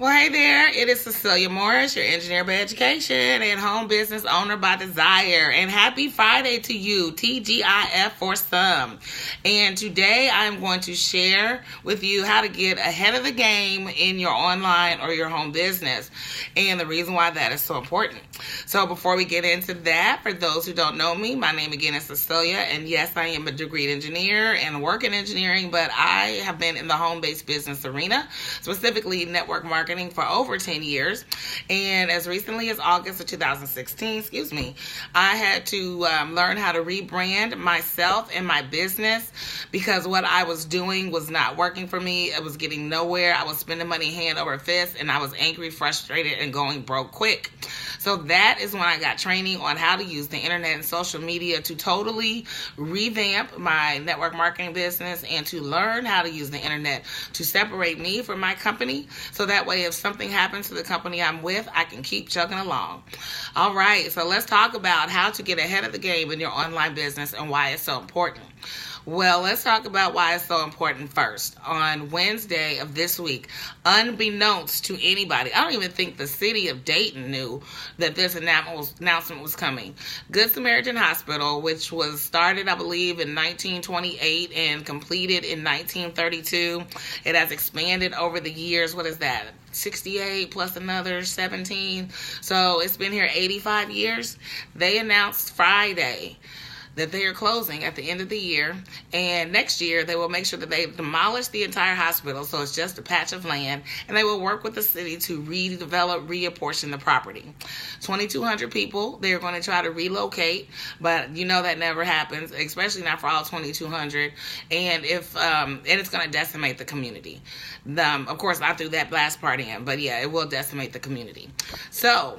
Well, hey there, it is Cecilia Morris, your engineer by education and home business owner by desire. And happy Friday to you, TGIF for some. And today I'm going to share with you how to get ahead of the game in your online or your home business and the reason why that is so important. So before we get into that, for those who don't know me, my name again is Cecilia, and yes, I am a degreed engineer and work in engineering, but I have been in the home-based business arena, specifically network marketing, for over 10 years. And as recently as August of 2016, I had to learn how to rebrand myself and my business because what I was doing was not working for me. It was getting nowhere. I was spending money hand over fist, and I was angry, frustrated, and going broke quick. So that is when I got training on how to use the internet and social media to totally revamp my network marketing business and to learn how to use the internet to separate me from my company. So that way, if something happens to the company I'm with, I can keep chugging along. All right, so let's talk about how to get ahead of the game in your online business and why it's so important. Well, let's talk about why it's so important first. On Wednesday of this week, unbeknownst to anybody, I don't even think the City of Dayton knew that this announcement was coming. Good Samaritan Hospital, which was started, I believe, in 1928 and completed in 1932. It has expanded over the years. What is that? 68 plus another 17. So it's been here 85 years. They announced Friday that they are closing at the end of the year, and next year they will make sure that they demolish the entire hospital, so it's just a patch of land, and they will work with the city to redevelop, reapportion the property. 2,200 people they are going to try to relocate, but you know that never happens, especially not for all 2,200, and it's going to decimate the community. Of course, I threw that last part in, but yeah, it will decimate the community. So,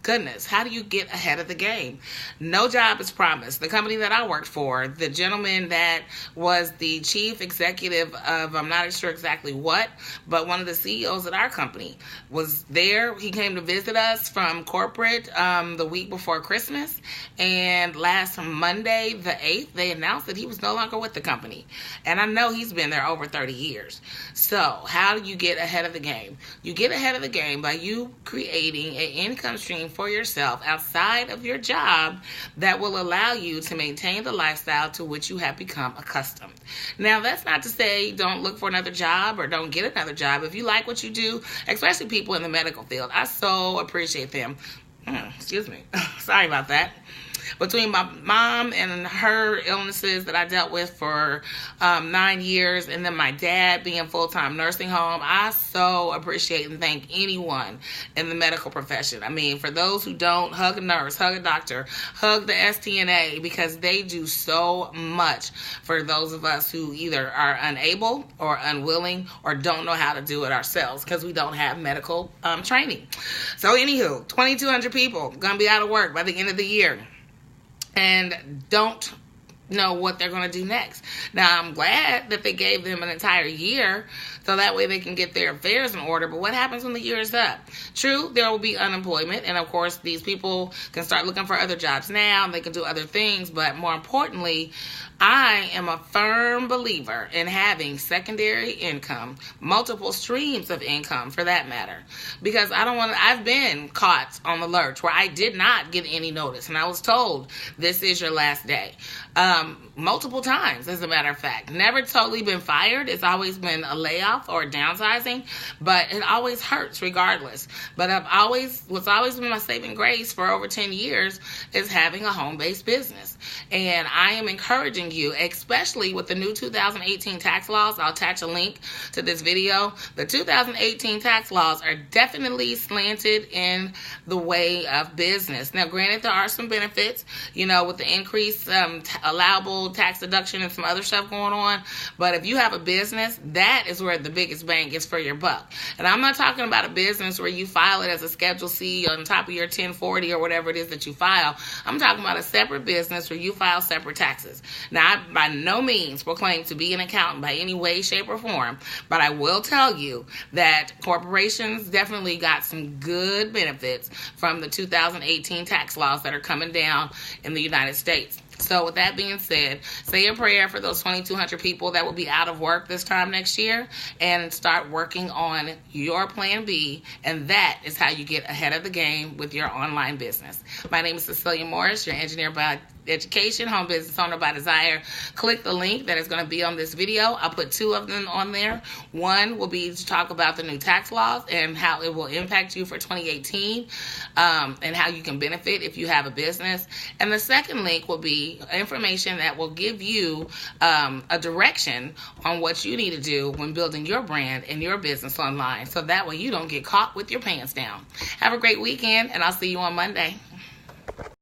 goodness, how do you get ahead of the game? No job is promised. The company that I worked for, the gentleman that was the chief executive of, I'm not sure exactly what, but one of the CEOs at our company was there. He came to visit us from corporate the week before Christmas, and last Monday, the 8th, they announced that he was no longer with the company. And I know he's been there over 30 years. So how do you get ahead of the game? You get ahead of the game by you creating an income stream for yourself outside of your job that will allow you to maintain the lifestyle to which you have become accustomed. Now, that's not to say don't look for another job or don't get another job. If you like what you do, especially people in the medical field, I so appreciate them. Sorry about that. Between my mom and her illnesses that I dealt with for 9 years, and then my dad being full-time nursing home, I so appreciate and thank anyone in the medical profession. I mean, for those who don't, hug a nurse, hug a doctor, hug the STNA, because they do so much for those of us who either are unable or unwilling or don't know how to do it ourselves because we don't have medical training. So anywho, 2,200 people going to be out of work by the end of the year and don't know what they're going to do next. Now, I'm glad that they gave them an entire year so that way they can get their affairs in order. But what happens when the year is up? True, there will be unemployment, and of course, these people can start looking for other jobs now, and they can do other things, but more importantly, I am a firm believer in having secondary income, multiple streams of income for that matter, because I've been caught on the lurch where I did not get any notice, and I was told this is your last day. Multiple times, as a matter of fact. Never totally been fired. It's always been a layoff or a downsizing, but it always hurts regardless. But what's always been my saving grace for over 10 years is having a home-based business. And I am encouraging you, especially with the new 2018 tax laws. I'll attach a link to this video. The 2018 tax laws are definitely slanted in the way of business. Now, granted, there are some benefits, with the increased allowable tax deduction and some other stuff going on. But if you have a business, that is where the biggest bang is for your buck. And I'm not talking about a business where you file it as a Schedule C on top of your 1040 or whatever it is that you file. I'm talking about a separate business where you file separate taxes. Now, I by no means proclaim to be an accountant by any way, shape, or form, but I will tell you that corporations definitely got some good benefits from the 2018 tax laws that are coming down in the United States. So with that being said, say a prayer for those 2,200 people that will be out of work this time next year and start working on your plan B. And that is how you get ahead of the game with your online business. My name is Cecilia Morris, your engineer by education, home business owner by desire. Click the link that is going to be on this video. I'll put two of them on there. One will be to talk about the new tax laws and how it will impact you for 2018 and how you can benefit if you have a business. And the second link will be information that will give you a direction on what you need to do when building your brand and your business online, so that way you don't get caught with your pants down. Have a great weekend, and I'll see you on Monday.